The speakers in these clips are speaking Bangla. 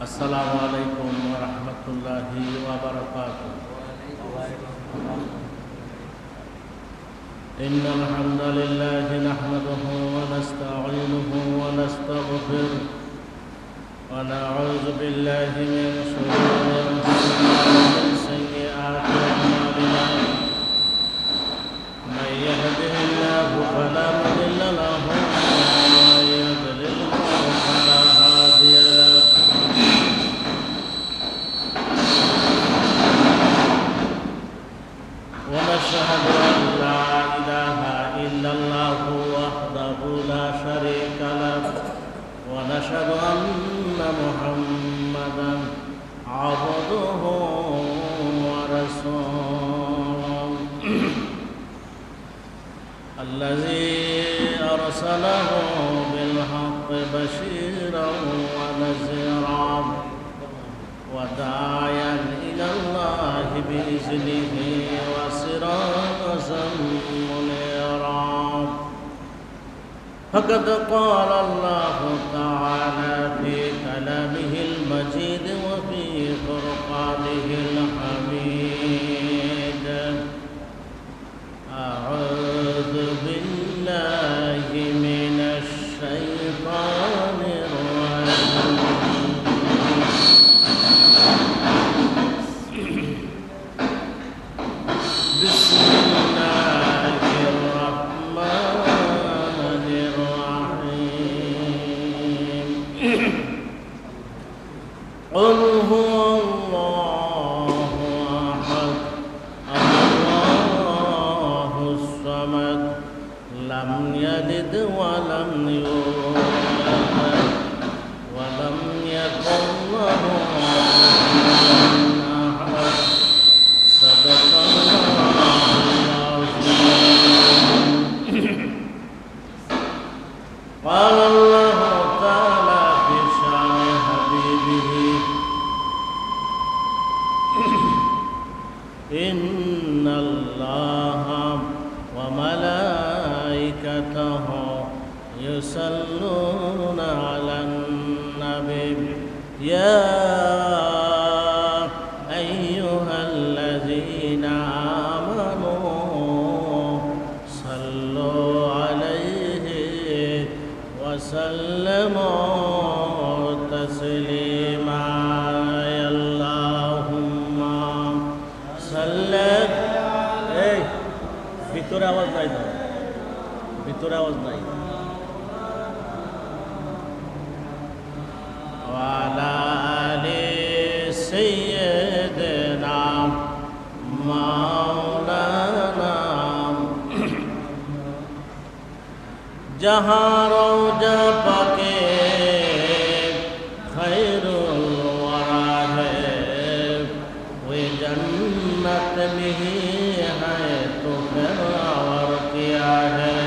আসসালামু আলাইকুম ওয়া রাহমাতুল্লাহি ওয়া বারাকাতুহু। ইন্নাল হামদালিল্লাহি নাহমাদুহু ওয়া নাস্তাঈনুহু ওয়া নাস্তাগফিরুহ ওয়া না'উযু বিল্লাহি মিন শুরুরি আনফুসিনা ওয়া মিন sayyi'ati a'malina। মান yahdihillahu fala mudilla lahu wa man yudlilhu fala hadiya lahu। ونشهد أن لا إله إلا الله وحده لا شريك له ونشهد أن محمدا عبده ورسوله الذي أرسله بالحق بشيرا ونذيرا وداعيا إلى الله بإذنه وسراجا منيرا، فقد قال الله تعالى في كلامه المجيد وفي فرقانه الحميد: أعوذ بالله من الشيطان الرجيم. بسم الله الرحمن الرحيم. قل هو الله أحد الله الصمد لم يلد ولم يولد ولم يكن له قال الله تعالى في شأن حبيبه: إن الله وملائكته يصلون على النبي يا أيها الذين آمنوا صلوا عليه وسلموا تسليما. اللهم صل ভিতরে আওয়াজ নাই তো, ভিতরে আওয়াজ নাই। ওয়ালা আলি সাইয়্যিদিনা মাওলানা जहाँ रौजा पाके खैरुल वरा है वे जन्नत नहीं है तो फिर और क्या है।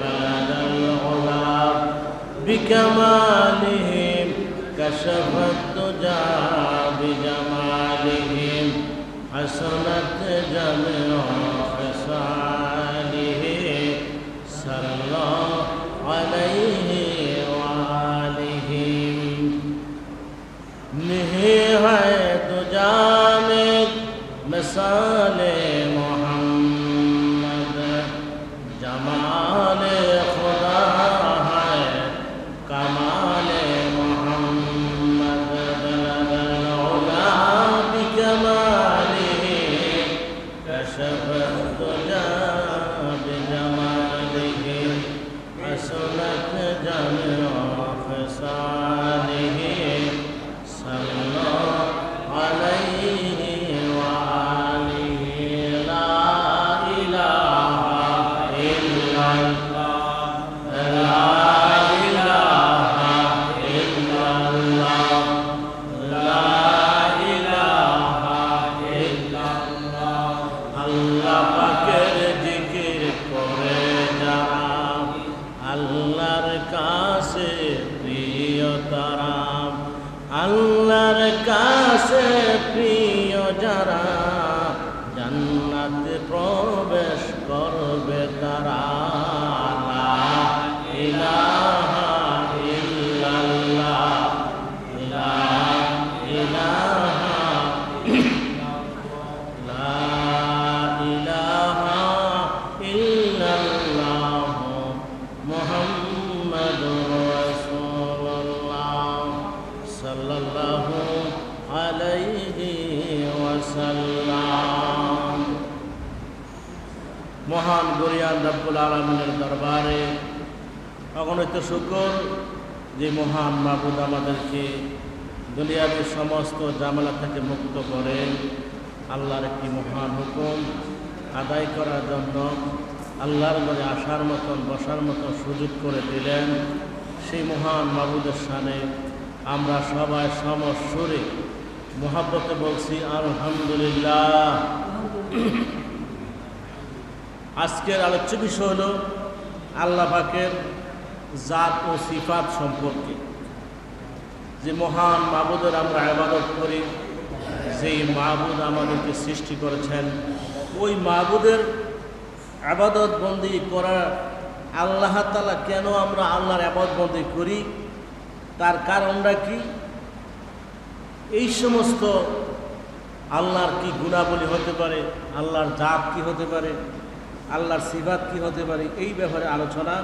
बलदल उला बिकमालिहिम कशफत तुजा बिजमालिहिम हसनत जमीउ खसालिहि सल्लल्लाहु अलैहि वालिहि। नहीं है तुझा में मिसाले मोहम्मद जमाले खुदा है कमाले मोहम्मद। बलगल उला बिकमालिहि कशफत तुजा बिजमालिहि हसनत जमीउ खसालिहि सल्लल्लाहु अलैहि वालिहि। ला इलाहा इल्लल्लाह মহান গরিয়ান রব্বুল আলামিনের দরবারে অগণিত শুকর যে মহান মাবুদ আমাদেরকে দুনিয়ার সমস্ত ঝামেলা থেকে মুক্ত করে আল্লাহর একটি মহান হুকুম আদায় করার জন্য আল্লাহর ঘরে আসার মতন বসার মতন সুযোগ করে দিলেন। সেই মহান মাবুদের শানে আমরা সবাই সমস্বরে মুহাব্বতে বলছি আলহামদুলিল্লাহ। আজকের আলোচ্য বিষয় হল আল্লাহ পাকের জাত ও সিফাত সম্পর্কে। যে মহান মাবুদের আমরা ইবাদত করি, যেই মাবুদ আমাদেরকে সৃষ্টি করেছেন, ওই মাবুদের ইবাদত বন্দি করা আল্লাহ তাআলা কেন আমরা আল্লাহর ইবাদত বন্দি করি, তার কারণটা কি, এই সমস্ত আল্লাহর কি গুণাবলী হতে পারে, আল্লাহর জাত কি হতে পারে, আল্লাহর সিফাত কি হতে পারে, এই ব্যাপারে আলোচনা।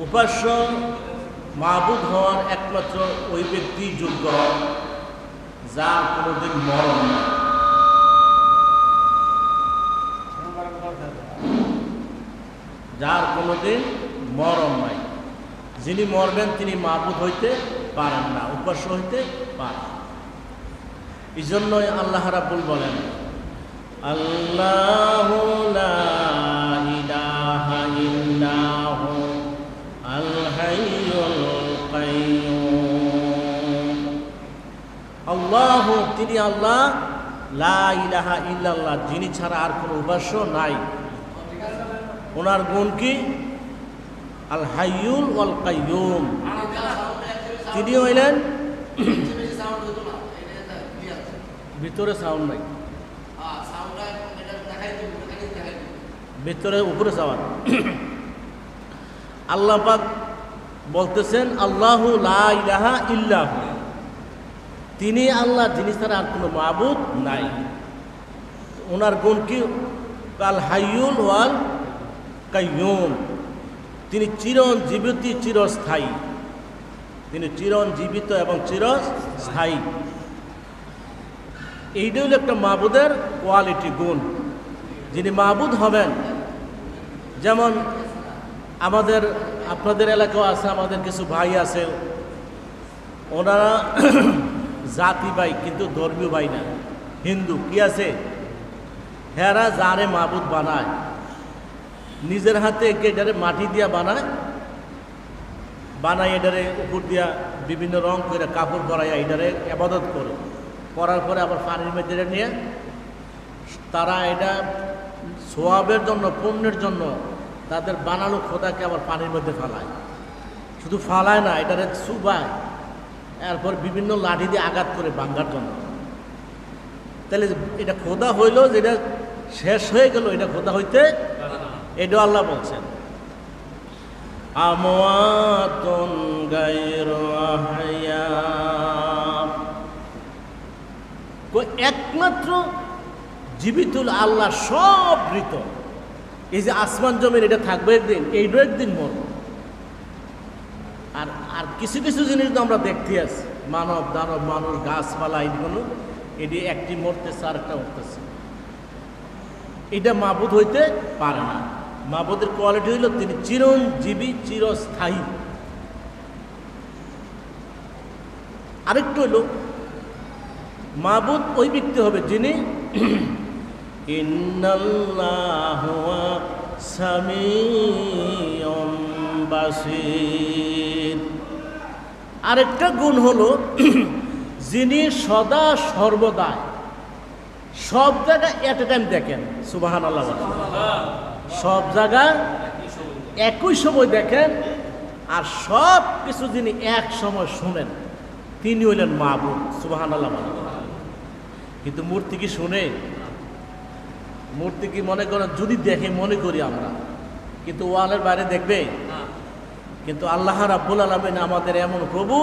উপাস্য মাবুদ হওয়ার একমাত্র ওই ব্যক্তি যোগ্য যার কোনোদিন মরণ নাই। যার কোনোদিন মরণ নাই, যিনি মরবেন তিনি মাবুদ হইতে পারেন না, উপাস্য হইতে পারেন। এই জন্যই আল্লাহ রাব্বুল বলেন আল্লাহু লা ইলাহা ইল্লাহু আল হাইয়ুল কাইয়্যুম। আল্লাহ, তিনি আল্লাহ, লা ইলাহা ইল্লাল্লাহ, যিনি ছাড়া আর কোনো উপাস্য নাই। ওনার গুণ কি? আল হাইয়ুল ওয়াল কাইয়্যুম। তিনি হইলেন, ভিতরে সাউন্ড নাই, ভিতরে উপরে সাউন্ড। আল্লাহ পাক বলতেছেন আল্লাহু লা ইলাহা ইল্লাহু, তিনি আল্লাহ, যিনি ছাড়া আর কোনো মাবুদ নাই। ওনার গুণ কি? আল হাইয়ুল ওয়াল কাইয়্যুম, তিনি চিরঞ্জীবিত চিরস্থায়ী, তিনি চিরঞ্জীবিত এবং চিরস্থায়ী। এইটা হলো একটা মাবুদের কোয়ালিটি, গুণ। যিনি মাবুদ হবেন, যেমন আমাদের আপনাদের এলাকাও আছে, আমাদের কিছু ভাই আছে, ওনারা জাতি ভাই কিন্তু ধর্মীয় ভাই না, হিন্দু। কি আছে? হেরা যারে মাবুদ বানায়, নিজের হাতে এটারে মাটি দিয়া বানায় এটারে উপর দিয়া বিভিন্ন রং করে কাপড় পরাইয়া এটারে ইবাদত করে, করার পরে আবার পানির মধ্যে নিয়ে তারা এটা সোয়াবের জন্য, পুণ্যের জন্য তাদের বানানো খোদাকে আবার পানির মধ্যে ফালায়। শুধু ফালায় না, এটারে চুবায়, এরপর বিভিন্ন লাঠি দিয়ে আঘাত করে ভাঙার জন্য। তাহলে এটা খোদা হইল, যেটা শেষ হয়ে গেল, এটা খোদা হইতে, এটা আল্লাহ বলছেন আমওয়াতুন গায়রু আহইয়া। একমাত্র জীবিতুল আল্লাহ, সব মৃত। এই যে আসমান জমিন, এটা থাকবে একদিন, এইটাও একদিন মরবে। আর আর কিছু কিছু জিনিস তো আমরা দেখতে আছি, মানব দানব, মানুষ, গাছপালা, এইগুলো, এটি একটি মরতেছে আর একটা উঠতেছে। এটা মাবুদ হইতে পারে না। মাবুদের কোয়ালিটি হইল তিনি চিরঞ্জীবী, চিরস্থায়ী। আরেকটু হইল মাবুদ ওই ব্যক্তি হবে যিনি ইন্নাল্লাহু সামিউন বাসীর। আরেকটা গুণ হলো যিনি সদা সর্বদা সব জায়গায় এট এ টাইম দেখেন। সুবহানাল্লাহ। সব জায়গায় একই সময় দেখেন, আর সব কিছু যিনি এক সময় শুনেন, তিনি হইলেন মাবুদ। সুবহানাল্লাহ। কিন্তু মূর্তি কি শুনে? মূর্তি কি মনে করেন যদি দেখে মনে করি আমরা, কিন্তু ওয়ালের বাইরে দেখবে। কিন্তু আল্লাহ রাব্বুল আলামিন আমাদের এমন প্রভু,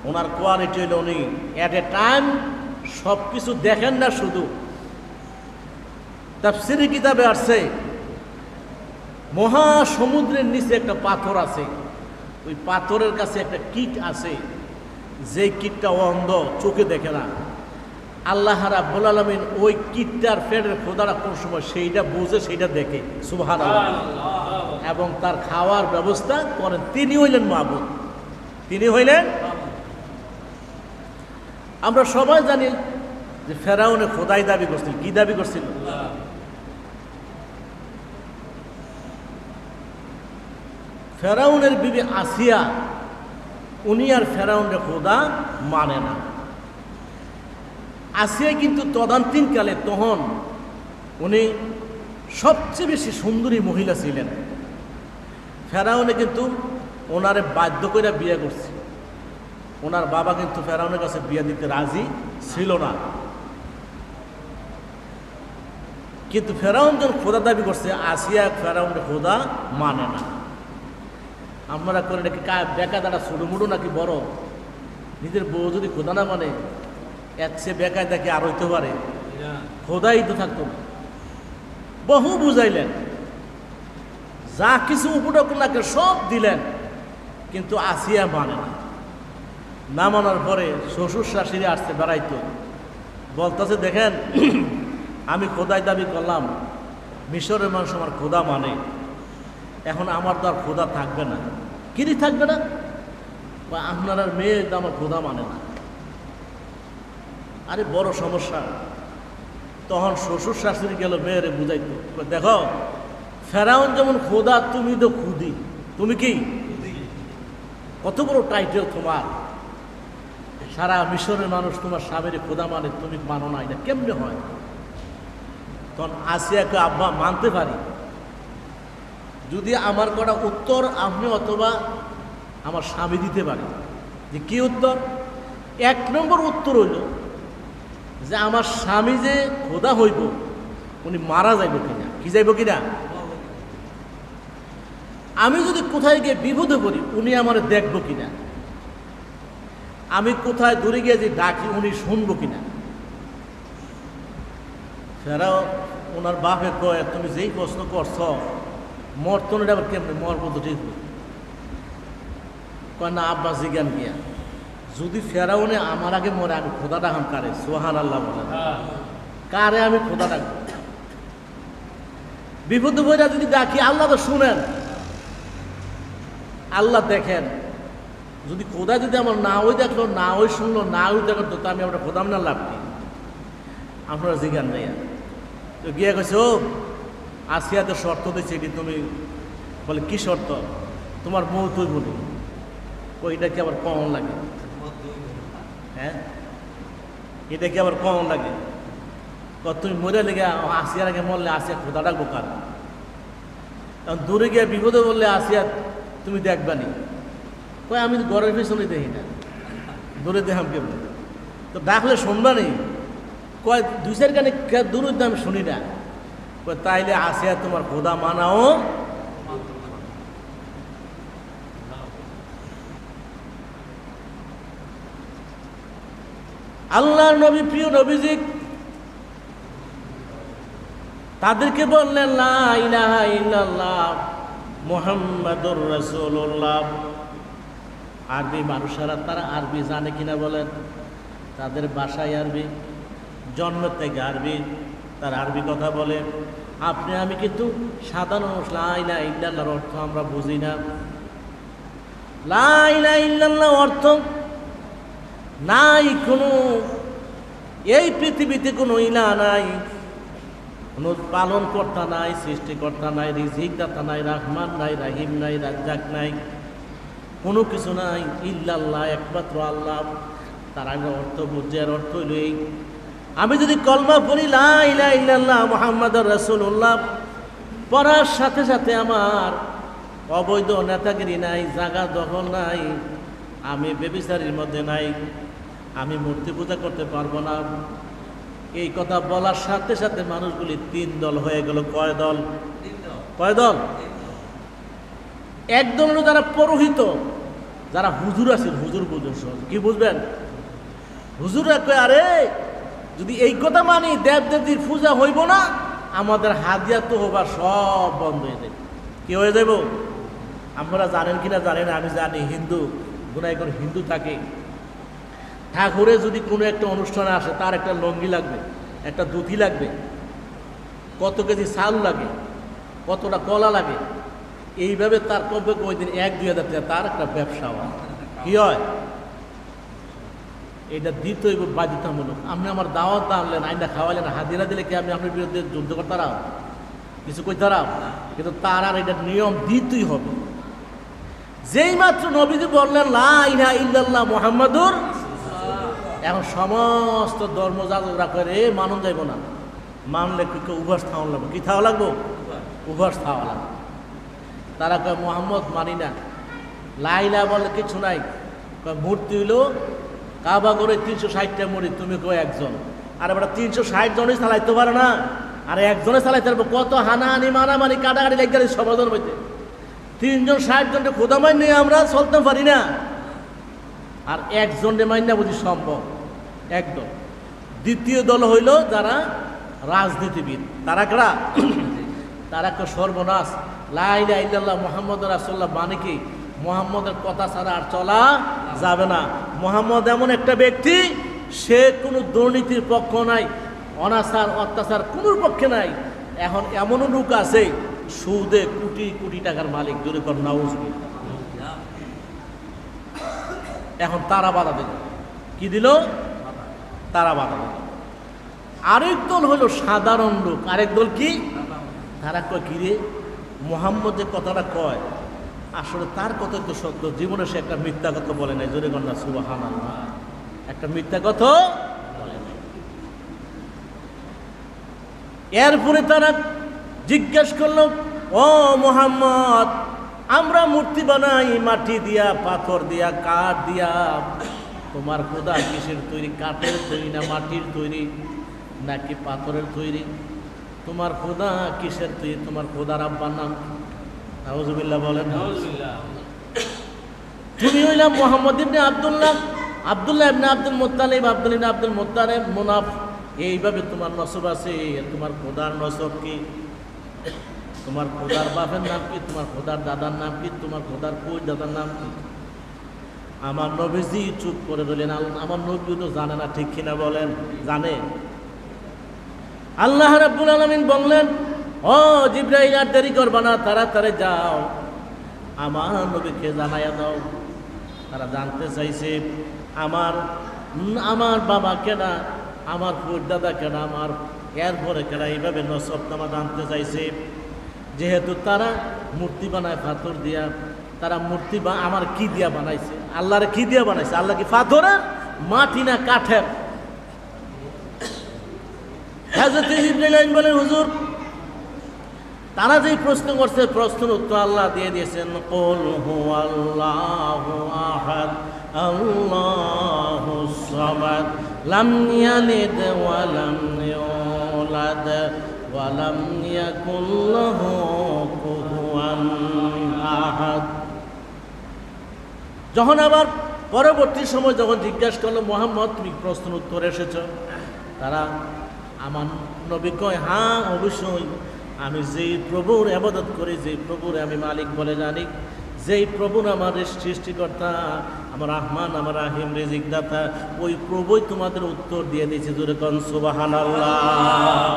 ওনার কোয়ালিটি হইল উনি এট এ টাইম সব কিছু দেখেন না। শুধু তাফসীরের কিতাবে আসছে মহাসমুদ্রের নিচে একটা পাথর আছে, ওই পাথরের কাছে একটা কীট আছে, যে কীটটা অন্ধ, চোখে দেখে না। আল্লাহ রাব্বুল আলামিন ওই কীটটার পেটের খোদাটা কোন সময় সেইটা বুঝে, সেইটা দেখে, সুবহানাল্লাহ। এবং তার খাওয়ার ব্যবস্থা করেন। তিনি হইলেন মাবুদ, তিনি হইলেন। আমরা সবাই জানি যে ফেরাউনে খোদাই দাবি করছিল। কি দাবি করছিল? ফেরাউনের বিবি আসিয়া, উনি আর ফেরাউনের খোদা মানে না। আসিয়া কিন্তু তদানীন্তনকালে তখন উনি সবচেয়ে বেশি সুন্দরী মহিলা ছিলেন। ফেরাউনে কিন্তু ওনারে বাধ্য করে বিয়ে করছে। ওনার বাবা কিন্তু ফেরাউনের কাছে বিয়ে দিতে রাজি ছিল না। কিন্তু ফেরাউন যখন খোদা দাবি করছে, আসিয়া ফেরাউনের খোদা মানে না। আপনারা করে নাকি বেকা দাঁড়া ছোটো মুটো নাকি বড়, নিজের বউ যদি খোদা না মানে এর চেয়ে বেকায় দেখে আর হইতে পারে? খোদাই তো থাকতো না। বহু বুঝাইলেন, যা কিছু উপটকনাকে সব দিলেন, কিন্তু আসিয়া মানে না। না মানার পরে শ্বশুর শাশুড়ি আসতে বেড়াইতো, বলতেছে দেখেন আমি খোদাই দাবি করলাম, মিশরের মানুষ আমার খোদা মানে, এখন আমার তো আর খোদা থাকবে না। কিনি থাকবে না? আপনার আর মেয়ে আমার খোদা মানে না। আরে বড় সমস্যা। তখন শ্বশুর শাশুড়ি গেল মেয়েরে বুঝাইতো, দেখো ফেরাউন যেমন খোদা, তুমি তো খুদি। তুমি কি? কত বড় টাইটেল তোমার, সারা মিশরের মানুষ তোমার স্বামীর খোদা মানে, তুমি মানো না, এটা কেমনে হয়? তখন আসিয়াকে আব্বা মানতে পারি যদি আমার কটা উত্তর আপনি অথবা আমার স্বামী দিতে পারে। যে কি উত্তর? এক নম্বর উত্তর হইল যে আমার স্বামী যে খোদা হইব, উনি মারা যাইব কিনা, কি যাইব কিনা। আমি যদি কোথায় গিয়ে বিপদে পড়ি, উনি আমার দেখবো কিনা। আমি কোথায় দূরে গিয়ে যে ডাকি, উনি শুনবো কিনা। ফেরাও ওনার বাপে কয়, তুমি যেই প্রশ্ন করছ মর্তনটা আবার কেমনি মরবো তো ঠিক কয় না। আব্বা জিজ্ঞান গিয়া, যদি ফেরাউনে আমার আগে মরে, আমি খোদা ডাকাম কারে? সুবহানাল্লাহ বলেন। কারে আমি খোদা ডাকবো? বিপদে পড়া যদি ডাকি, আল্লাহ তো শুনেন, আল্লাহ দেখেন। যদি খোদা যদি আমার না ওই দেখলো, না ওই শুনলো, না ওই দেখলো, তো আমি আমরা খোদাম না লাভ কি? আপনারা জিজ্ঞান নেই। তো গিয়ে গেছে, ও আসিয়াতে শর্ত দিচ্ছে, এটি তুমি বলে কি শর্ত? তোমার বউ তুই বলি। ওইটা কি আবার কমন লাগে? হ্যাঁ, এটা কি আবার কমন লাগে? তুমি মরে লেগে আসিয়ার আগে মরলে আসিয়া খোদা ডাকবো কার? কারণ দূরে গিয়ে বিপদে বললে আসিয়া তুমি দেখবানি। কয় আমি ঘরের পেছনে দেখি না, দূরে দেখাম কেমন? তো ডাকলে শুনবা নেই। কয় দুই চার গানে দূরে আমি শুনি না। কয় তাইলে আসিয়া তোমার খোদা মানাও। আল্লাহর নবী, প্রিয় নবীজি তাদেরকে বললেন লা ইলাহা ইল্লাল্লাহ মুহাম্মাদুর রাসূলুল্লাহ। আরবি মানুষেরা তারা আরবি জানে কিনা বলেন? তাদের ভাষায় আরবি, জন্মের থেকে আরবি, তার আরবি কথা বলে। আপনি আমি কিন্তু সাধারণ লা ইলাহা ইল্লাল্লাহর অর্থ আমরা বুঝি না। লা ইলাহা ইল্লাল্লাহ অর্থ নাই কোনো, এই পৃথিবীতে কোনো ইলাহ নাই, কোনো পালন কর্তা নাই, সৃষ্টিকর্তা নাই, রিজিক দাতা নাই, রহমান নাই, রাহিম নাই, রাজ্জাক নাই, কোনো কিছু নাই, ইল্লাল্লাহ, একমাত্র আল্লাহ। তার আগে অর্থ বুঝে, আর অর্থ হইল এই, আমি যদি কলমা পড়ি লা ইলাহা ইল্লাল্লাহ মুহাম্মাদুর রাসূলুল্লাহ, পড়ার সাথে সাথে আমার অবৈধ নেতাগিরি নাই, জায়গা দখল নাই, আমি বেবিচারির মধ্যে নাই, আমি মূর্তি পূজা করতে পারবো না। এই কথা বলার সাথে সাথে মানুষগুলি তিন দল হয়ে গেল। কয় দল? কয় দল? এক দল হলো যারা পুরোহিত, যারা হুজুর আছেন, হুজুর বুঝুন, কি বুঝবেন? হুজুররা কয় আরে যদি এই কথা মানি দেব দেবীর পূজা হইব না, আমাদের হাদিয়া তো হবার সব বন্ধ হয়ে যাবে। কি হয়ে যাব? আপনারা জানেন কিনা জানেন, আমি জানি হিন্দু গুনায় করে হিন্দু থাকে, ঠাকুরে যদি কোনো একটা অনুষ্ঠানে আসে তার একটা লঙ্গি লাগবে, একটা ধুতি লাগবে, কত কেজি চাল লাগে, কতটা কলা লাগে, এইভাবে তার কবে ওই দিন 1-2 হাজার টাকা তার একটা ব্যবসা হয়। কি হয়? এটা দিতে হইব বাধ্যতামূলক। আপনি আমার দাওয়াত আনলেন, আইনটা খাওয়ালেন, হাজিরা দিলে কি আমি আপনার বিরুদ্ধে যুদ্ধ করতাম? কিছু কইতাম? কিন্তু তার আর এটা নিয়ম দিতেই হবে। যেই মাত্র নবীজি বললেন লা ইলাহা ইল্লাল্লাহ মুহাম্মাদুর, এখন সমস্ত ধর্মযাজকরা করে মানুন যাইব না, মানলে কি উভাস থাওয়া লাগবে। কি থাওয়া লাগবো? উভাস থাওয়া লাগবে। তারা কয় মোহাম্মদ মানি না, লাইলা বলে কিছু নাই, মূর্তি হইল কাবা করে 360টা মুড়ি, তুমি কো একজন, আর এবার 360 জনই চালাইতে পারে না, আর একজনে চালাইতে পারবো? কত হানাহানি মারামারি কাটাকাটি লেগে সমাজের মধ্যে 3 জন 60 জনকে খোদা মাইন নিয়ে আমরা চলতে পারি না, আর একজনে মাইন না বুঝি সম্ভব? একদম। দ্বিতীয় দল হইল যারা রাজনীতিবিদ, তারা কারা? তারা কে সর্বনাশ, লা ইলাহা ইল্লাল্লাহ মুহাম্মাদুর রাসূলুল্লাহ মানে কি? মুহাম্মদের কথা ছাড়া আর চলা যাবে না। মুহাম্মদ এমন একটা ব্যক্তি, সে কোনো দুর্নীতির পক্ষ নাই, অনাচার অত্যাচার কোনোর পক্ষে নাই। এখন এমনও লোক আছে সুদে কোটি কোটি টাকার মালিক, জোরে কর নাউজুবিল্লাহ। এখন তারা বাধা দিল, কি দিল? তারা বাধা দিল। আরেক দল হলো সাধারণ লোক, আরেক দল কি? তারা কয় কি রে, মুহাম্মদ যে কথাটা কয় আসলে তার কথা তো সত্য, জীবনে সে একটা মিথ্যা কথা বলে নাই, জোরে কন্যা সুবহানাল্লাহ, একটা মিথ্যা কথা বলে নাই। এরপরে তারা জিজ্ঞেস করলো, ও মুহাম্মদ, আমরা মূর্তি বানাই মাটি দিয়া, পাথর দিয়া, কাঠ দিয়া, তোমার খোদা কিসের তৈরি? কাঠের তৈরি না মাটির তৈরি নাকি পাথরের তৈরি? তোমার খোদা কিসের তৈরি? তোমার খোদার আব্বার নাম? নাউজুবিল্লাহ বলেন। তুমি হইলাম মুহাম্মদ ইবনে আব্দুল্লাহ, আব্দুল্লাহ ইবনে আব্দুল মুত্তালিব, আব্দুল ইবনে আব্দুল মুত্তালিব মুনাফ, এইভাবে তোমার নসব আছে। তোমার খোদার নসব কি? তোমার খোদার বাপের নাম কি? তোমার খোদার দাদার নাম কি? তোমার খোদার কই দাদার নাম কি? আমার নবীজি চুপ করে রইলেন। আমার নবী তো জানে না, ঠিক কিনা বলেন? জানে। আল্লাহ রাব্বুল আলামিন বললেন, ও জিবরাইল, আর দেরি করবা না, তাড়াতাড়ি যাও, আমার নবীকে জানাইয়া দাও। তারা জানতে চাইছে আমার বাবা কেনা, আমার দাদা কেনা, আমার এরপরে কেনা, এইভাবে নসব তামা জানতে চাইছে। যেহেতু তারা মূর্তি বানায় পাথর দিয়া, তারা মূর্তি আমার কি দিয়া বানাইছে? আল্লাহরে কি দিয়া বানাইছে? আল্লাহ কি পাথরের, মাটি না কাঠের? হযরত জিবরাইল বলেন, হুজুর, তারা যেই প্রশ্ন করছে, প্রশ্নের উত্তর আল্লাহ দিয়ে দিয়েছেন। কুল হুয়াল্লাহু আহাদ আল্লাহুস সামাদ লাম ইয়ালিদ ওয়া লাম ইউলাদ ওয়া লাম ইয়াকুল লাহু কুফুয়ান আহাদ। যখন আবার পরবর্তী সময় যখন জিজ্ঞাসা করলো, মুহাম্মদ তুমি প্রশ্নের উত্তর এসেছ, তারা আমার নবী কয়, হ্যাঁ অবশ্যই, আমি যেই প্রভুর ইবাদত করি, যেই প্রভুর আমি মালিক বলে জানি, যেই প্রভুর আমার সৃষ্টিকর্তা, আমার রহমান, আমার রাহিম, রিজিক দাতা, ওই প্রভুই তোমাদের উত্তর দিয়ে দিয়েছে। জোরে কোন সুবহানাল্লাহ।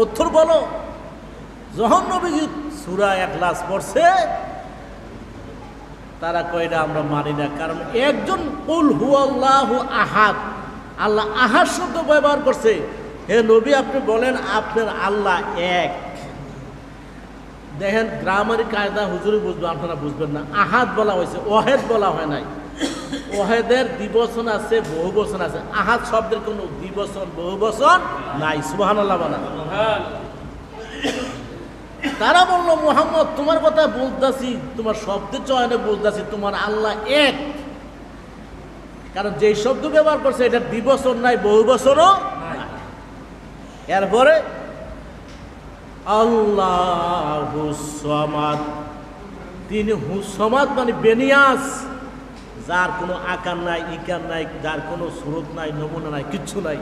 উত্তর বলো। যখন নবীজি সূরা ইখলাস পড়ছে, তারা কয় এটা আমরা মানি না, কারণ একজন কুল হুয়াল্লাহু আহাদ, আল্লাহ আহাদ শব্দ ব্যবহার করছে। হে নবী, আপনি বলেন আপনার আল্লাহ এক। দেখেন গ্রামারি কায়দা হুজুরি বুঝবেন, আপনারা বুঝবেন না। আহাদ বলা হয়েছে, ওয়াহেদ বলা হয় নাই। ওয়াহেদের দ্বিবচন আছে, বহু বচন আছে। আহাদ শব্দের কোনো দ্বিবচন বহু বচন নাই। সুবহানাল্লাহ বলা। তারা বলল, মুহাম্মদ তোমার কথা বলতেছি, তোমার শব্দের চয়নে বলতেছি, তোমার আল্লাহ এক। কারণ যেই শব্দ ব্যবহার করছে এটা দ্বিবচন নাই, বহু বচনও নাই। এরপরে আল্লাহুস সামাদ, তিনি হুসমাদ মানে বেনিয়াস, যার কোনো আকার নাই, ইকার নাই, যার কোনো সুরত নাই, নমুনা নাই, কিচ্ছু নাই।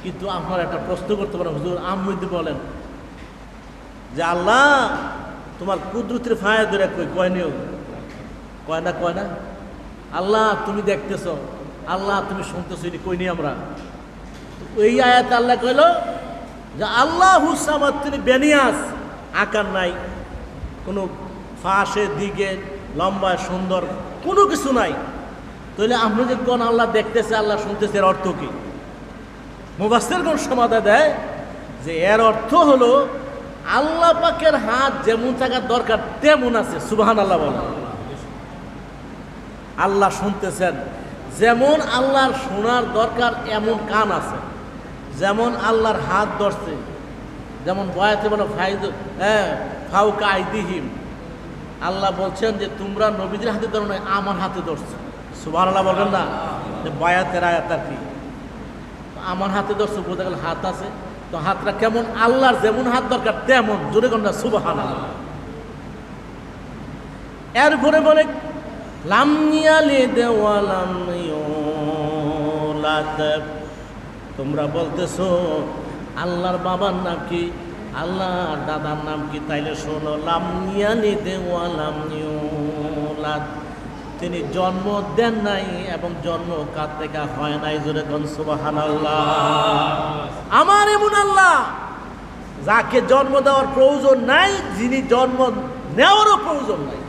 কিন্তু আপনার একটা প্রশ্ন করতে পারেন, হুজুর আপনি যদি বলেন যে আল্লাহ তোমার কুদরতের ফায়া ধরে কয় নিও, কয় না আল্লাহ তুমি দেখতেছ, আল্লাহ তুমি শুনতেছ, এটি কইনি আমরা। এই আয়াত আল্লাহ কইল যে আল্লাহ হুসামাদ, তিনি বেনিয়াস, আকার নাই, কোনো ফাঁসে দিকে লম্বা সুন্দর কোনো কিছু নাই। তাহলে আমরা যে কোন আল্লাহ দেখতেছে, আল্লাহ শুনতেছে, এর অর্থ কি? মুফাসসির কোন সমাধান দেয় যে এর অর্থ হলো আল্লাহ পাকের হাত যেমন থাকার দরকার তেমন আছে। সুবহানাল্লাহ বলেন। আল্লাহ শুনতেছেন, যেমন আল্লাহর শোনার দরকার এমন কান আছে, যেমন আল্লাহর হাত ধরছে, যেমন বয়াতে বলো ফাউকা আইদিহিম, আল্লাহ বলছেন যে তোমরা নবীদের হাতে ধরো না, আমার হাতে ধরছে। সুবহানাল্লাহ বলবেন না? যে বয়াতের আয়াত আর কি, আমার হাতে ধরছে, বোঝা গেল হাত আছে। তো হাতটা কেমন? আল্লাহর যেমন হাত দরকার তেমন। জোরে কোন না সুবহানাল্লাহ। এরপরে বলে লাম ইয়ালিদ ওয়া লাম ইউলাদ, তোমরা বলতেছো আল্লাহর বাবার নাম কি, আল্লাহর দাদার নাম কি? তাইলে শোনো, লাম ইয়ালিদ ওয়া লাম ইউলাদ, তিনি জন্ম দেন নাই এবং জন্ম কার থেকে হয় নাই। জোরে কোন সুবহানাল্লাহ। আমার এমন আল্লাহ যাকে জন্ম দেওয়ার প্রয়োজন নাই, যিনি জন্ম নেওয়ারও প্রয়োজন নাই।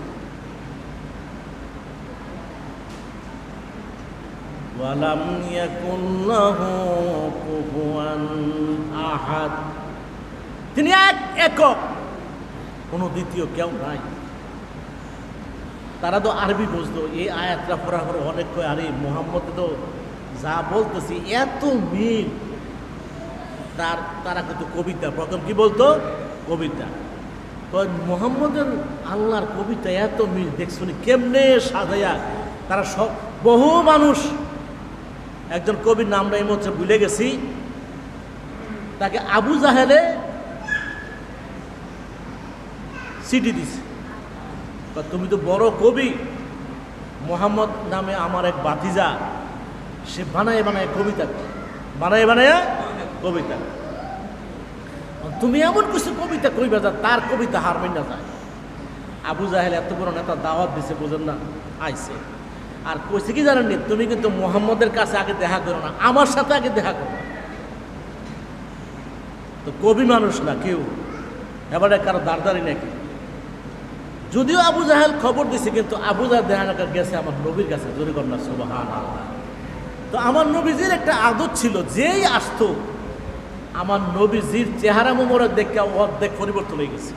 ওয়ালাম ইয়াকুন লাহু কুফুয়ান আহাদ, তিনি একক, কোনো দ্বিতীয় কেউ নাই। তারা তো আরবি বুঝতো, এই আয়াতটা পড়ার পরে অনেক কয় আরে মুহাম্মদ তো যা বলতেছি এত মিল। তারা কিন্তু কবিতা, প্রথম কি বলতো? কবিতা। মুহাম্মদের আল্লাহর কবিতা এত মিল, দেখছো কেমনে সাজাইয়া তারা সব। বহু মানুষ, একজন কবির নামটা এই মধ্যে ভুলে গেছি, তাকে আবু জাহেলে চিঠি দিছে, তুমি তো বড় কবি, মোহাম্মদ নামে আমার এক ভাতিজা, সে বানায় কবিতা, কবিতা, তুমি এমন কিছু কবিতা কইবা যা তার কবিতা হার মাইনা যায়। আবু জাহেল এত বড় নেতা দাওয়াত দিছে, বুঝেন না, আইছে আর কইছে কি জানেননি, তুমি কিন্তু মোহাম্মদের কাছে আগে দেখা করো না, আমার সাথে আগে দেখা করো। তো কবি মানুষ না কেউ, এবারে কারো দাঁড়দারি নাকি। যদিও আবু জাহেল খবর দিছে, কিন্তু আবু জাহেল দেখা গেছে আমার নবীর কাছে। জোরে কন্যা সুবহানাল্লাহ। তো আমার নবীজির একটা আদত ছিল, যেই আসতো আমার নবীজির চেহারা মোবারক দেখে অর্ধেক পরিবর্তন হয়ে গেছে।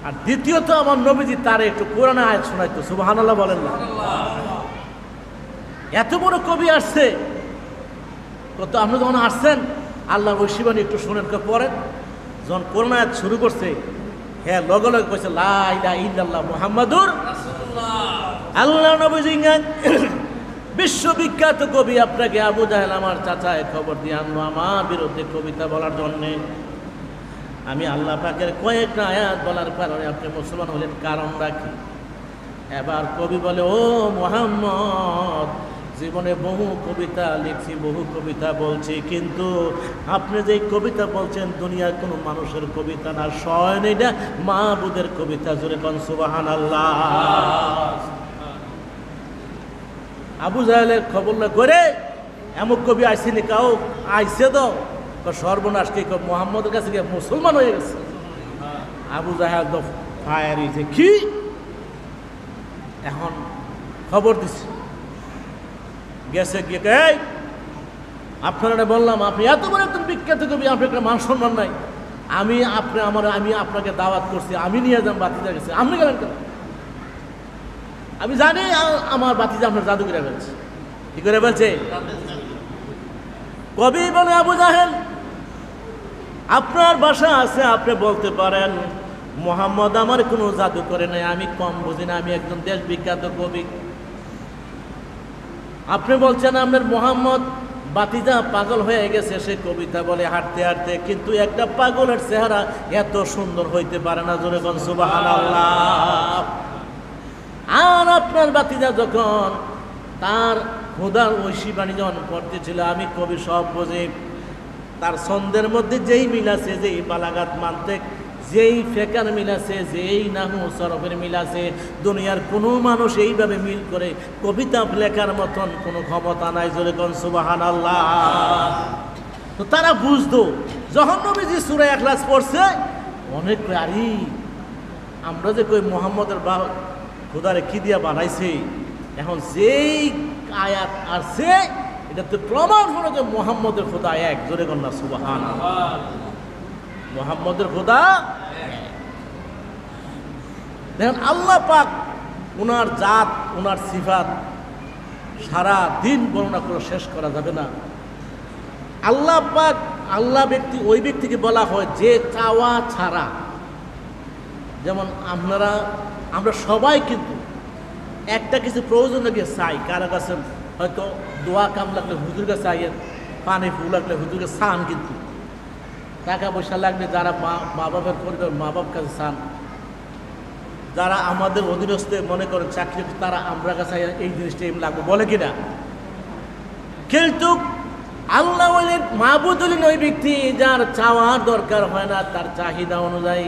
আর দ্বিতীয়ত আমার নবীজি তার একটু কোরআন আয়াত শোনাইতো। সুবহানাল্লাহ বলেন না? এত বড় কবি আসছে, কত আপনি যখন আসছেন আল্লাহর ওই শিবানী একটু শোনেন, পড়েন। যখন কোরআন আয়াত শুরু করছে, হ্যাঁ লগে লগে কইছে লা ইলাহা ইল্লাল্লাহ মুহাম্মাদুর রাসূলুল্লাহ। আল্লাহ নবীজি বিশ্ববিখ্যাত কবি, আপনাকে আবু জাহেল আমার চাচায় খবর দিয়ে আনলো আমার বিরুদ্ধে কবিতা বলার জন্যে। আমি আল্লাহ পাকের কয়েকটা আয়াত বলার কারণে আপনি মুসলমান হলেন, কারণ রাখি। এবার কবি বলে, ও মুহাম্মদ, জীবনে বহু কবিতা লিখছি, বহু কবিতা বলছি, কিন্তু আপনি যে কবিতা বলছেন দুনিয়ার কোনো মানুষের কবিতা না, স্বয়ং এটা মাহবুদের কবিতা। জোরে কোন সুবহানাল্লাহ। আবু জাহেলের খবর না করে এমন কবি আইসিনি, কাউ আইসে তো সর্বনাশ, কে মোহাম্মদের কাছে গিয়ে মুসলমান হয়ে গেছে। আবু জাহেল তো ফায়ার হয়েছে, কি এখন খবর দিছে, গেছে গিয়ে এই আপনারা বললাম আপনি এত বড় একদম বিখ্যাত কবি, আপনার একটা মান সম্মান নাই, আমি আপনাকে দাওয়াত করছি, আমি নিয়ে যান বাতিজা গেছে, আপনি গেলেন কেন? আমি জানি আমার বাতিজা আপনার জাদুঘরে ফেলছে। কি করে বলছে? কবি বলে, আবু জাহেল আপনার বাসা আছে, আপনি বলতে পারেন মোহাম্মদ আমার কোনো জাদু করে নাই, আমি কম বুঝি না, আমি একজন দেশ বিখ্যাত কবি। আপনি বলছেন আপনার মোহাম্মদ বাতিজা পাগল হয়ে গেছে, সে কবিতা বলে হাঁটতে হাঁটতে, কিন্তু একটা পাগলের চেহারা এত সুন্দর হইতে পারে না। জোরে কোন সুবহানাল্লাহ। আর আপনার বাতিজা যখন তার খোদার ঐশী বাণী যখন পড়তেছিল, আমি কবি সব বুঝি, তার ছন্দের মধ্যে যেই মিল আছে, যেই বালাগাত মানতে যেই ফেকার মিল আছে, যেই নাহু সরফের মিল আছে, দুনিয়ার কোনো মানুষ এইভাবে মিল করে কবিতা লেখার মতন কোনো ক্ষমতা নাই। জোরে কোন সুবহানাল্লাহ। তো তারা বুঝতো যখন নবীজি সূরা ইখলাস পড়ছে, অনেক আরে আমরা যে কই মুহাম্মদের খোদারে কি দিয়া বানাইছে, এখন যেই আয়াত আসছে এটা তো প্রমাণ হলো যে মুহাম্মদের খোদা এক। জোরে কোন না সুবহানাল্লাহ। মুহাম্মদের খোদা দেখেন, আল্লাহ পাক ওনার জাত, ওনার সিফাত সারা দিন বর্ণনা করে শেষ করা যাবে না। আল্লাহ পাক, আল্লাহ ব্যক্তি, ওই ব্যক্তিকে বলা হয় যে চাওয়া ছাড়া। যেমন আমরা সবাই কিন্তু একটা কিছু প্রয়োজন লাগে চাই, কারো কাছে হয়তো দোয়া কাম লাগলে হুজুর কাছে চাইয়েন, পানি ফুল লাগলে হুজুর কাছে চান, কিন্তু টাকা পয়সা লাগলে যারা মা বাবার পরিবার মা বাবার কাছে চান, যারা আমাদের অধীনস্থে মনে করেন চাকরি, তারা আমরা কাছে এই জিনিসটা এমনি লাগবে বলে কিনা। কিন্তু আল্লাহ হলেন মাহবুদ, হলেন ওই ব্যক্তি যার চাওয়ার দরকার হয় না, তার চাহিদা অনুযায়ী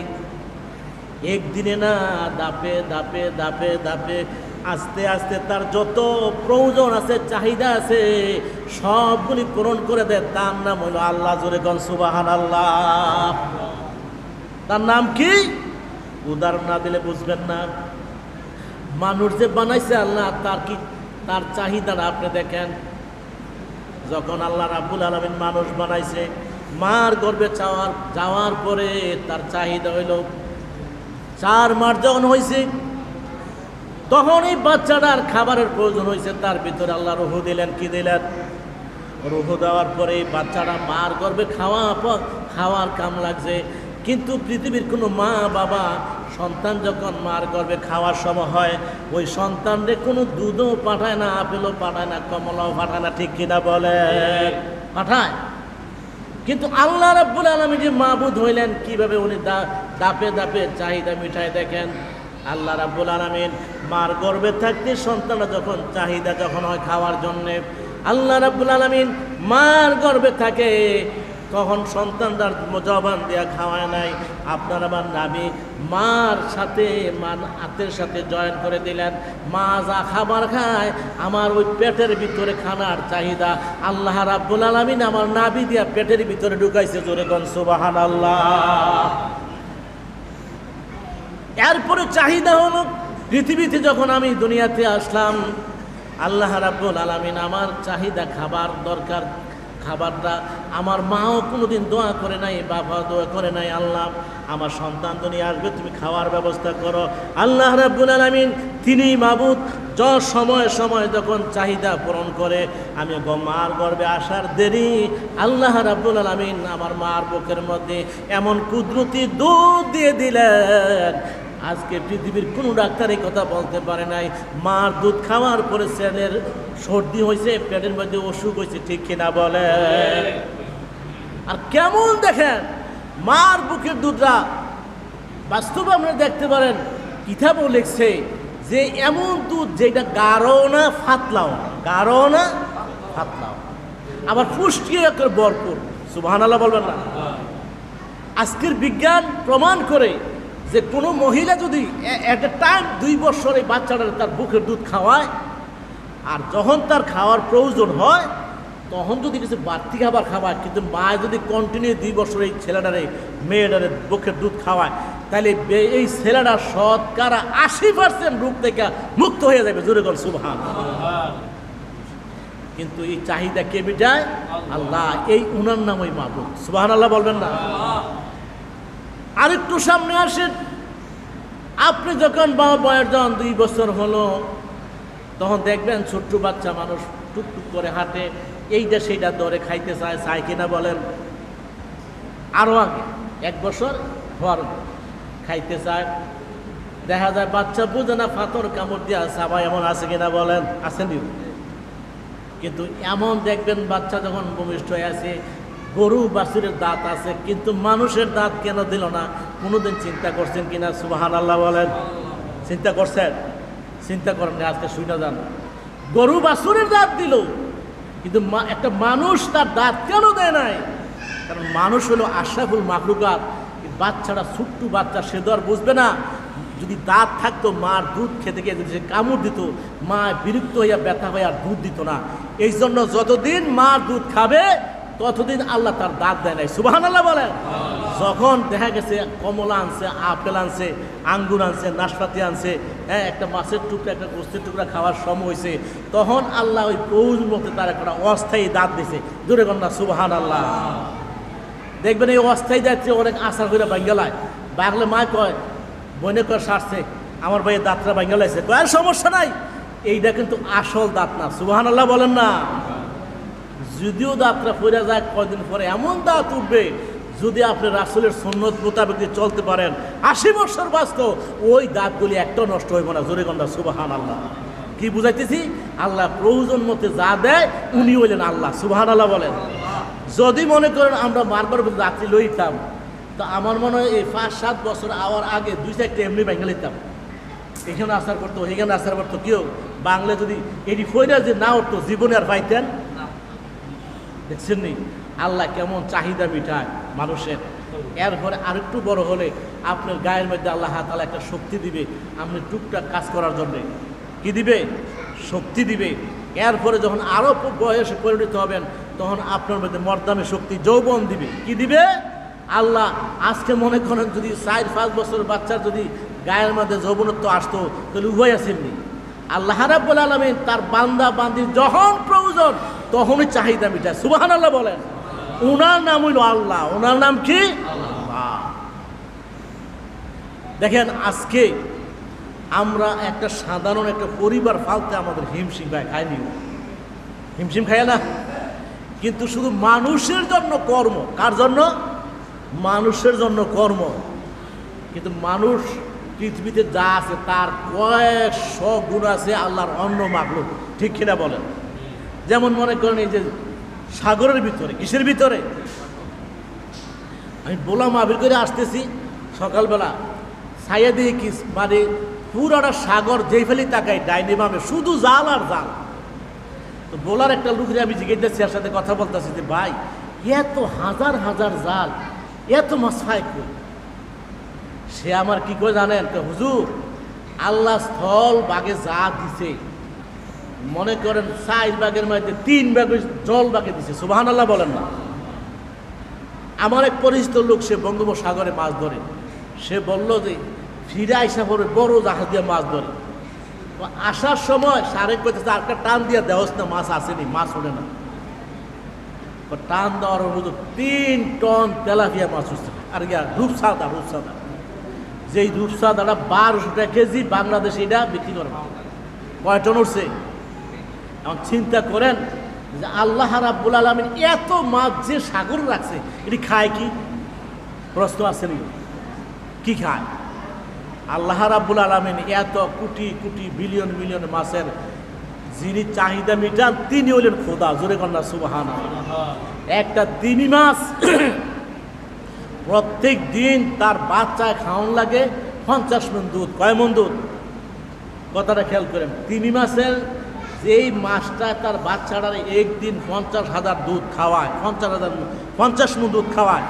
একদিনে না, দাপে দাপে দাপে দাপে আস্তে আস্তে তার যত প্রয়োজন আছে, চাহিদা আছে, সবগুলি পূরণ করে দেয়। তার নাম হলো আল্লাহ। জোরে কোন সুবহানাল্লাহ। তার নাম কি? উদাহরণ না দিলে বুঝবেন না। মানুষ যে বানাইছে আল্লাহ, তার চাহিদাটা আপনি দেখেন। যখন আল্লাহ রাব্বুল আলামিন মানুষ বানাইছে, মার গর্ভে যাওয়ার পরে তার চাহিদা হইল 4 মাস যখন হয়েছে, তখন এই বাচ্চাটার খাবারের প্রয়োজন হয়েছে। তার ভিতরে আল্লাহ রুহ দিলেন। কি দিলেন? রুহ দেওয়ার পরে বাচ্চাটা মার গর্ভে খাওয়ার কাম লাগছে। কিন্তু পৃথিবীর কোনো মা বাবা সন্তান যখন মার গর্ভে খাওয়ার সময় হয়, ওই সন্তানরে কোনো দুধও পাঠায় না, আপেলও পাঠায় না, কমলাও পাঠায় না। ঠিক কিনা বলে? পাঠায়। কিন্তু আল্লাহ রাব্বুল আলামিন যে মাবুদ হইলেন, কিভাবে উনি দাপে দাপে চাহিদা মিঠাই দেখেন। আল্লাহ রাব্বুল আলামিন মার গর্ভে থাকতে সন্তানরা যখন চাহিদা যখন হয় খাওয়ার জন্যে, আল্লাহ রাব্বুল আলামিন মার গর্ভে থাকে, তখন সন্তানদার জবান দিয়া খাওয়ায় নাই। আপনার আমার নাবি মার সাথে হাতের সাথে জয়েন করে দিলেন। মা যা খাবার খায়, আমার ওই পেটের ভিতরে খানার চাহিদা আল্লাহ রাব্বুল আলামিন আমার নাবি দিয়া পেটের ভিতরে ঢুকাইছে। জোরে কোন সুবহানাল্লাহ। এরপরে চাহিদা হলো পৃথিবীতে যখন আমি দুনিয়াতে আসলাম, আল্লাহ রাব্বুল আলামিন আমার চাহিদা খাবার দরকার, খাবারটা আমার মাও কোনোদিন দোয়া করে নাই, বাবা দোয়া করে নাই, আল্লাহ আমার সন্তান দুনিয়া আসবে, তুমি খাওয়ার ব্যবস্থা করো। আল্লাহ রাব্বুল আলামিন তিনিই মাবুদ। সময় সময় যখন চাহিদা পূরণ করে, আমি মার গর্ভে আসার দেরি, আল্লাহ রাব্বুল আলামিন আমার মার বুকের মধ্যে এমন কুদরতি দুধ দিয়ে দিলেন, আজকে পৃথিবীর কোনো ডাক্তার এই কথা বলতে পারে নাই। মার দুধ খাওয়ার পরে ছেলের সর্দি হয়েছে, পেটের মধ্যে অসুখ হয়েছে। ঠিক কিনা বলে? আর কেমন দেখেন মার বুকের দুধটা, বাস্তবে আপনারা দেখতে পারেন, কিতাবও লিখছে যে এমন দুধ যেটা গাঢ় না ফাতলাও, গাঢ় না ফাতলাও, আবার পুষ্টি একটা ভরপুর। সুবহানাল্লাহ বলবেন না? আজকের বিজ্ঞান প্রমাণ করে যে কোনো মহিলা যদি এট এ টাইম 2 বছর এই বাচ্চাটা তার বুকের দুধ খাওয়ায়, আর যখন তার খাওয়ার প্রয়োজন হয় তখন যদি কিছু বাড়তি খাবার খাওয়ায়, কিন্তু মা যদি কন্টিনিউ 2 বছর এই ছেলেটারে মেয়েটারে বুকের দুধ খাওয়ায়, তাহলে এই ছেলেটা শতকরা 80% রোগ থেকে মুক্ত হয়ে যাবে। জোরে বল সুবহানাল্লাহ। কিন্তু এই চাহিদা কে মিটায়? আল্লাহ। এই উনার নামই মাবুদ। সুবহানাল্লাহ বলবেন না? আরেকটু সামনে আসেন, আপনি যখন বাবা বয়স যখন 2 বছর হলো, তখন দেখবেন ছোট্ট বাচ্চা মানুষ টুকটুক করে হাঁটে, এইটা সেইটা ধরে খাইতে চায় কিনা বলেন? আরও আগে 1 বছর হওয়ার খাইতে চায়। দেখা যায় বাচ্চা বুঝে না, ফাতর কামড় দিয়ে সাবাই এমন আছে কিনা বলেন? আসেনি? কিন্তু এমন দেখবেন বাচ্চা যখন ভূমিষ্ঠ হয়ে আছে, গরু বাছুরের দাঁত আছে, কিন্তু মানুষের দাঁত কেন দিল না? কোনোদিন চিন্তা করছেন কিনা? সুবহানাল্লাহ বলেন। চিন্তা করছেন? চিন্তা করেন না, আজকে শুনে যান। গরু বাছুরের দাঁত দিল, কিন্তু একটা মানুষ তার দাঁত কেন দেয় নাই? কারণ মানুষ হলো আশরাফুল মাখলুকাত। বাচ্চাটা ছোট্ট বাচ্চা, সে তো আর বুঝবে না। যদি দাঁত থাকতো, মার দুধ খেতে গিয়ে যদি সে কামড় দিত, মা বিরক্ত হইয়া ব্যথা হয়ে আর দুধ দিত না। এই জন্য যতদিন মা দুধ খাবে ততদিন আল্লাহ তার দাঁত দেয় নাই। সুবহানাল্লাহ বলেন। যখন দেখা গেছে কমলা আনছে, আপেল আনছে, আঙ্গুর আনছে, নাশপাতি আনছে, হ্যাঁ, একটা মাছের টুকরা, একটা গোস্তের টুকরা খাওয়ার সময় হয়েছে, তখন আল্লাহ ওই প্রয়োজন মতো তার একটা অস্থায়ী দাঁত দিছে। জোরে কন্যা সুবহানাল্লাহ। দেখবেন এই অস্থায়ী দাঁতকে অনেক আশা করে ভাঙ্গালায়, বাগলে মা কয়, বনে কয় সারছে, আমার ভাইয়ের দাঁতটা ভাঙ্গালাইছে, কয় আর সমস্যা নাই। এইটা কিন্তু আসল দাঁত না। সুবহানাল্লাহ বলেন না। যদিও দাঁতটা পড়ে যায়, কয়দিন পরে এমন দাঁত উঠবে, যদি আপনি রাসূলের সুন্নত মোতাবেক চলতে পারেন, 80 বছর বাঁচত, ওই দাঁতগুলি একটাও নষ্ট হইব না। জোরে কন্যা সুবহানাল্লাহ। কি বুঝাইতেছি? আল্লাহ প্রয়োজন মতে যা দেয় উনি হইলেন আল্লাহ। সুবহানাল্লাহ বলেন। যদি মনে করেন আমরা বারবার রাত্রি লইতাম, তো আমার মনে হয় এই 5-7 বছর আওয়ার আগে 2-4টা এমনি ভেঙে লইতাম। এখানে আসার করতো, এখানে আসার করতো, কেউ বাংলা যদি এটি ফইরা যে না উঠতো, জীবনে আর পাইতেন। দেখছেন নি আল্লাহ কেমন চাহিদা মিটায় মানুষের। এরপরে আরেকটু বড় হলে আপনার গায়ের মধ্যে আল্লাহ তাআলা একটা শক্তি দিবে, আপনি টুকটাক কাজ করার জন্যে। কি দিবে? শক্তি দিবে। এরপরে যখন আরও বয়সে পরিণত হবেন, তখন আপনার মধ্যে মর্দামে শক্তি, যৌবন দিবে। কি দিবে? আল্লাহ আজকে মনে করেন যদি 4-5 বছর বাচ্চার যদি গায়ের মধ্যে যৌবনত্ব আসতো, তাহলে উভয় আসেননি। আল্লাহ রাব্বুল আলামিন তার বান্দা বান্দির যখন প্রয়োজন তখনই চাহিদা মিটায়। সুবহানাল্লাহ বলেন। ওনার নাম হইল আল্লাহ। ওনার নাম কি? আল্লাহ। দেখেন আজকে আমরা একটা সাধারণ একটা পরিবার ফালতে আমাদের হিমশিম খায়নি, হিমশিম খায় না। কিন্তু শুধু মানুষের জন্য কর্ম। কার জন্য? মানুষের জন্য কর্ম। কিন্তু মানুষ পৃথিবীতে যা আছে তার কয়েকশো গুণ আছে আল্লাহর অন্য মাখলুক। ঠিক কিনা বলেন? যেমন মনে করেন এই যে সাগরের ভিতরে, কিসের ভিতরে? আমি বললাম আবির করে আসতেছি সকালবেলা, ছাইয়া দিয়ে কি মানে পুরাটা সাগর যেই ফেলি তাকাই ডাইনে বামে শুধু জাল আর জাল। তো বলার একটা লোকরে আমি জিজ্ঞেস এর সাথে কথা বলতেছি যে ভাই, এত হাজার হাজার জাল, এত মাছ খায় কই? সে আমার কি করে জানেন? তো হুজুর, আল্লাহ স্থল বাগে যা দিছে, মনে করেন 4 ভাগের মধ্যে 3 ভাগ জল বাগে দিছে। সুবহানাল্লাহ বলেন না। আমার এক পরিচিত লোক, সে বঙ্গোপসাগরে মাছ ধরে। সে বলল যে ফিরে আইসা পরে বড় জাহাজ দিয়ে মাছ ধরে। আসার সময় সারে কইতেছে আরেকটা টান দিয়ে দেওয়াস না, মাছ আসেনি, মাছ ওঠে না। টান দেওয়ার মতো 3 টন তেলাপিয়া মাছ উঠছে। আর গিয়া রূপসাদা, রূপসাদা, যেই রূপসাদাটা 1200 টাকা কেজি, বাংলাদেশে এটা বিক্রি করে। কয় টন উঠছে? এখন চিন্তা করেন যে আল্লাহ রাব্বুল আলামিন এত মাছ যে সাগর রাখছে, এটি খায় কি? প্রশ্ন আছে নি? কি খায়? আল্লাহ রাব্বুল আলামিন এত কোটি কোটি বিলিয়ন মিলিয়ন মাছের যিনি চাহিদা মিটান, তিনি হলেন খোদা। জোরে কন্যা সুবহানাল্লাহ। একটা তিমি মাছ প্রত্যেক দিন তার বাচ্চায় খাওয়ান লাগে 50 মণ দুধ। কয় মণ দুধ? কথাটা খেয়াল করেন। তিমি মাছের যেই মাছটা তার বাচ্চাটার একদিন 50,000 দুধ খাওয়ায়, 50 মণ দুধ খাওয়ায়,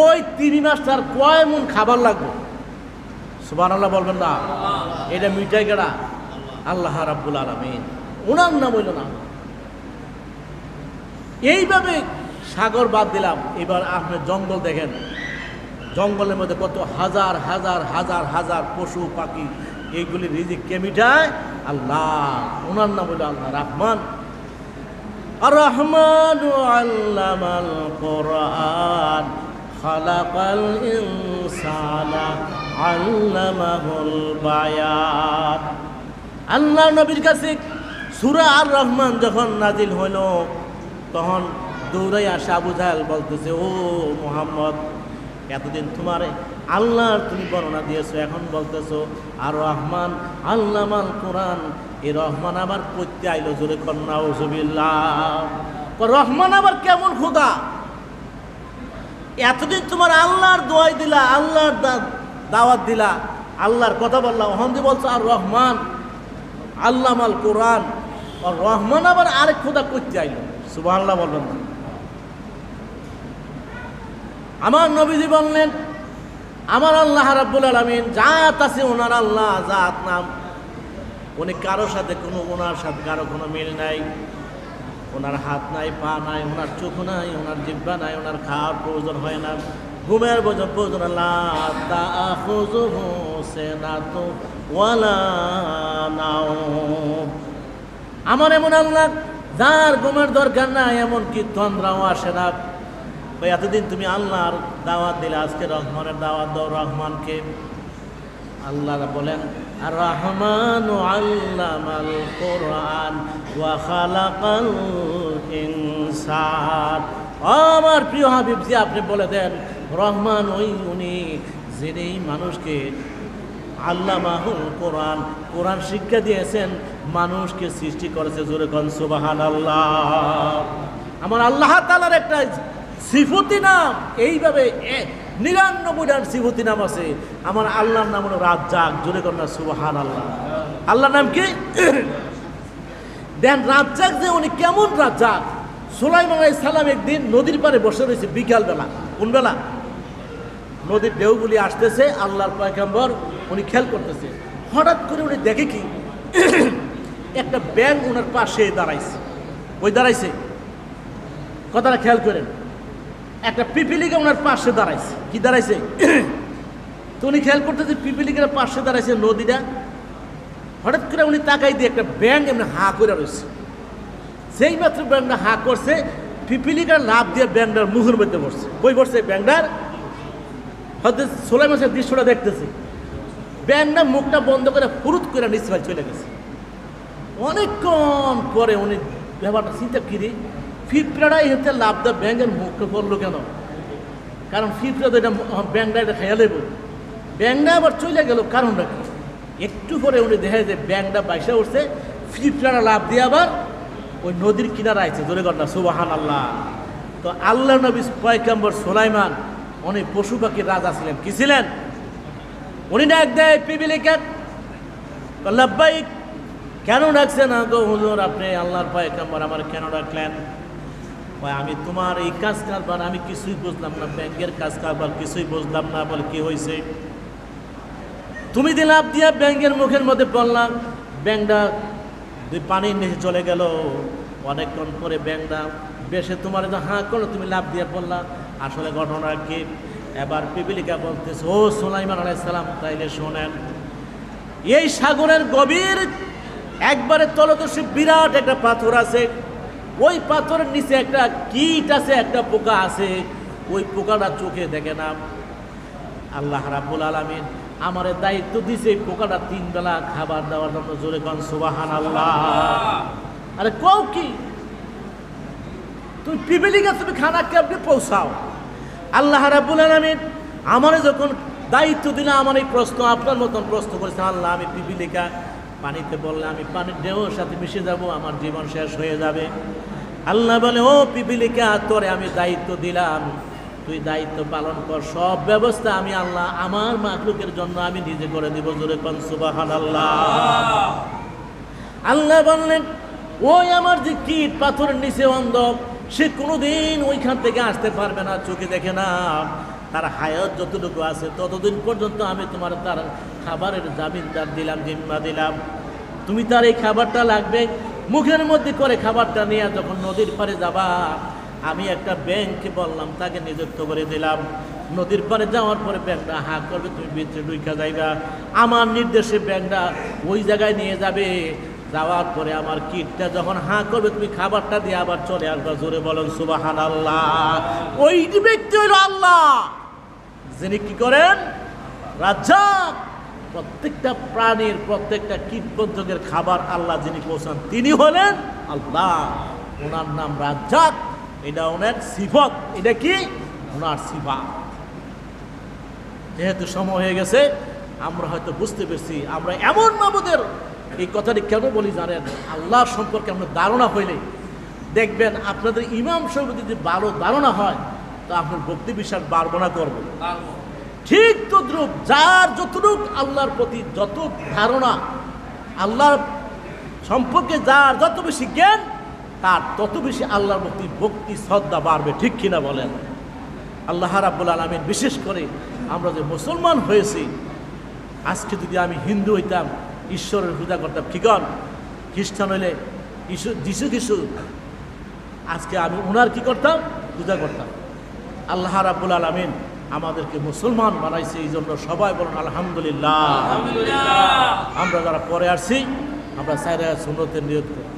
ওই তিমি মাছটার কয় মণ খাবার লাগবে? সুবহানাল্লাহ বলবেন না? এটা মিটাই গেড়া আল্লাহ রাব্বুল আলামিন। ওনার নাম হইল না। এইভাবে সাগর বাদ দিলাম। এবার আপনি জঙ্গল দেখেন, জঙ্গলের মধ্যে কত হাজার হাজার হাজার হাজার পশু পাখি, এইগুলি রিজিক কে মিটায়? আল্লাহ। ওনার নাম হইল আল্লাহ রাহমান। আর রহমান আল্লামাল কোরআন খালাকাল ইনসানা আল্লামাহুল বায়ান। আল্লাহ নবীর কাছে সূরা আর রহমান যখন নাজিল হইল, তখন দৌড়াই আসে আবু জাহেল, বলতেছে, ও মুহাম্মদ, এতদিন তোমার আল্লাহর তুমি বর্ণনা দিয়েছো, এখন বলতেছো আর রহমান আল্লামাল কোরআন। এই রহমান আবার পড়তে আইলো? জোরে কন্যা নাউজুবিল্লাহ। রহমান আবার কেমন খোদা? এতদিন তোমার আল্লাহর দোয়াই দিলা, আল্লাহর দাওয়াত দিলা, আল্লাহর কথা বললাম, ওখান বলছো আর রহমান আল্লামাল কোরআন। আর রহমান আবার আরেক খোদা করতে আইলো? সুবহানাল্লাহ বলবেন না? আমার নবীজি বললেন আমার আল্লাহ রাব্বুল আলামিন জাত আছে, ওনার আল্লাহ জাত নাম, উনি কারোর সাথে ওনার সাথে কারো কোনো মিল নাই। ওনার হাত নাই, পা নাই, ওনার চোখ নাই, ওনার জিহ্বা নাই, ওনার খাওয়ার প্রয়োজন হয় না, ঘুমের প্রয়োজন লা তাখুযুহু সিনাতুন ওয়ালা নাওম। আমার এমন আল্লাহ যার ঘুমের দরকার নাই, এমনকি তন্দ্রাও আসে না। এতদিন তুমি আল্লাহর দাওয়াত দিলে, আজকে রহমানের দাওয়াত দাও। রহমানকে আল্লাহ বলেন আর রহমানু আল্লামাল কোরআন ওয়া খালাকাল ইনসান। আমার প্রিয় হাবিবজি, আপনি বলে দেন রহমান উনি যিনি মানুষকে আল্লামাহুল কোরআন, কোরআন শিক্ষা দিয়েছেন, মানুষকে সৃষ্টি করেছে। জোরে কোন সুবহানাল্লাহ। আমার আল্লাহ তাআলার একটা সিফতি নাম, এইভাবে 99টা সিফতি নাম আছে। আমার আল্লাহর নাম হলো রাজ্জাক। জোরে কোন সুবহানাল্লাহ। আল্লাহর নাম কি? দেন রাজ্জাক যে উনি কেমন রাজ্জাক। সুলাইমান আলাইহিস সালাম একদিন নদীর পাড়ে বসে রয়েছে বিকালবেলা। কোন বেলা? নদীর ঢেউগুলি আসতেছে, আল্লাহর পয়গম্বর উনি খেয়াল করতেছে। হঠাৎ করে উনি দেখে কি একটা ব্যাঙ ওনার পাশে দাঁড়াইছে। ওই দাঁড়াইছে, কথাটা খেয়াল করেন, একটা পিপিলিকা ওনার পাশে দাঁড়াইছে। কি দাঁড়াইছে? তো উনি খেয়াল করতেছে পিপিলিকার পাশে দাঁড়াইছে নদীটা। হঠাৎ করে উনি তাকাই দিয়ে একটা ব্যাঙ এমনি হা করে রয়েছে। সেই মাত্র ব্যাঙটা হা করছে, পিপিলিকার লাভ দিয়ে ব্যাঙটার মুখের মধ্যে বসছে। কই বসছে? ব্যাঙটার। হয়তো সুলাইমানের দৃশ্যটা দেখতেছে, ব্যাঙটা মুখটা বন্ধ করে ফুরুত করে নিচে চলে গেছে। অনেকক্ষণ পরে উনি ব্যাপারটা চিন্তা করি, ফিফড়াটাই হচ্ছে লাভ দেয়, ব্যাঙের মুখটা পড়লো কেন? কারণ ফিফড়া তো এটা ব্যাঙটা এটা খেয়াল দেব, ব্যাঙটা আবার চলে গেল, কারণটা কি? একটু পরে উনি দেখে যে ব্যাঙটা বাইসা উঠছে, ফিফড়াটা লাভ দিয়ে আবার ওই নদীর কিনারা আছে। জোরে কর না সুবহানাল্লাহ। তো আল্লাহ নবী পয়গম্বর সুলাইমান উনি পশু পাখির রাজা ছিলেন। কি ছিলেন? উনি ডাক দেয় পিপিলিকা, লাব্বাইক। কেন ডাকছেন? গো হুজুর, আপনি আল্লাহর পয়গম্বর, আমার কেন ডাকলেন? আমি তোমার এই কাজ কারবার আমি কিছুই বুঝলাম না, ব্যাংকের কাজ কারবার কিছুই বুঝলাম না। বলে কি হয়েছে? তুমি যে লাভ দিয়া ব্যাংকের মুখের মধ্যে পড়লাম, ব্যাংকটা দুই পানির নিচে চলে গেল। অনেকক্ষণ পরে ব্যাংকটা বেশে তোমার হাঁ করলো, তুমি লাভ দিয়ে পড়লা। আসলে ঘটনা কি? এবার পিপিলিকা বলতেছে, ও সুলাইমান আলাইহিস সালাম, তাইলে শোনেন, এই সাগরের গভীর একবারে তলদেশে বিরাট একটা পাথর আছে। ওই পাথরের নিচে একটা কীট আছে, একটা পোকা আছে। ওই পোকাটা চোখে দেখে না। আল্লাহ রাব্বুল আলামিন আমারে দায়িত্ব দিছে এই পোকাটা 3 বেলা খাবার দেওয়ার জন্য। জোরে কোন সুবহানাল্লাহ। আরে কও কি? তুমি পিপিলিকা, তুমি খানা কেমনে পৌঁছাও? আল্লাহ রাব্বুল আলামিন আমারে যখন দায়িত্ব দিলে, আমার এই প্রশ্ন আপনার মতন প্রশ্ন করেছেন, আল্লাহ আমি পিপিলিকা, পানিতে বললে আমি পানির ঢেউর সাথে মিশে যাব, আমার জীবন শেষ হয়ে যাবে। আল্লাহ বলে, ও পিপিলিকা, তোরে আমি দায়িত্ব দিলাম, তুই দায়িত্ব পালন কর। সব ব্যবস্থা আমি আল্লাহ আমার মাখলুকের জন্য আমি নিজে করে দিব। জোরে কোন সুবহানাল্লাহ। আল্লাহ বললেন, ওই আমার যে কীট পাথরের নিচে অন্ধ, সে কোনোদিন ওইখান থেকে আসতে পারবে না, চোখে দেখে না। তার হায়াত যতটুকু আছে ততদিন পর্যন্ত আমি তোমার তার খাবারের জামিনদার দিলাম, জিম্মা দিলাম। তুমি তার এই খাবারটা লাগবে, মুখের মধ্যে করে খাবারটা নিয়ে যখন নদীর পাড়ে যাবা, আমি একটা ব্যাংককে বললাম, তাকে নিযুক্ত করে দিলাম। নদীর পাড়ে যাওয়ার পরে ব্যাংকটা হা করবে, তুমি ভিতরে ঢুইকা যাইবা। আমার নির্দেশে ব্যাংকটা ওই জায়গায় নিয়ে যাবে। যাওয়ার পরে আমার কীটটা যখন হা করবে, তুমি খাবারটা দিয়ে আবার চলে আসবা। জোরে বলেন সুবহানাল্লাহ। ওই ব্যক্তি হইল আল্লাহ, যিনি কি করেন? রাজ্জাক। প্রত্যেকটা প্রাণীর, প্রত্যেকটা কীটপতঙ্গের খাবার আল্লাহ যিনি পৌঁছান, তিনি হলেন আল্লাহ। ওনার নাম রাজ্জাক। এটা ওনার সিফত। এটা কি? ওনার সিফাত। যেহেতু সময় হয়ে গেছে, আমরা হয়তো বুঝতে পেরেছি আমরা এমন মাবুদের এই কথাটি কেন বলি জানেন? আল্লাহ সম্পর্কে আমরা ধারণা হইলে দেখবেন আপনাদের ইমাম সাহেব যদি ভালো ধারণা হয়, তো আপনার ভক্তি বিশ্বাস বাড়বো না করবো। ঠিক তদ্রূপ যার যতটুক আল্লাহর প্রতি যত ধারণা, আল্লাহর সম্পর্কে যার যত বেশি জ্ঞান, তার তত বেশি আল্লাহর প্রতি ভক্তি শ্রদ্ধা বাড়বে। ঠিক কিনা বলেন? আল্লাহ রাব্বুল আলামিন বিশেষ করে আমরা যে মুসলমান হয়েছি, আজকে যদি আমি হিন্দু হইতাম ঈশ্বরের পূজা করতাম, কি কন? খ্রিস্টান হইলে যিশু খ্রিস্ট, আজকে আমি ওনার কি করতাম? পূজা করতাম। আল্লাহ রাব্বুল আলামিন আমাদেরকে মুসলমান বানাইছে, এই জন্য সবাই বলুন আলহামদুলিল্লাহ। আমরা যারা পরে আসছি আমরা সাইরা সুন্নতের নিয়ত করি।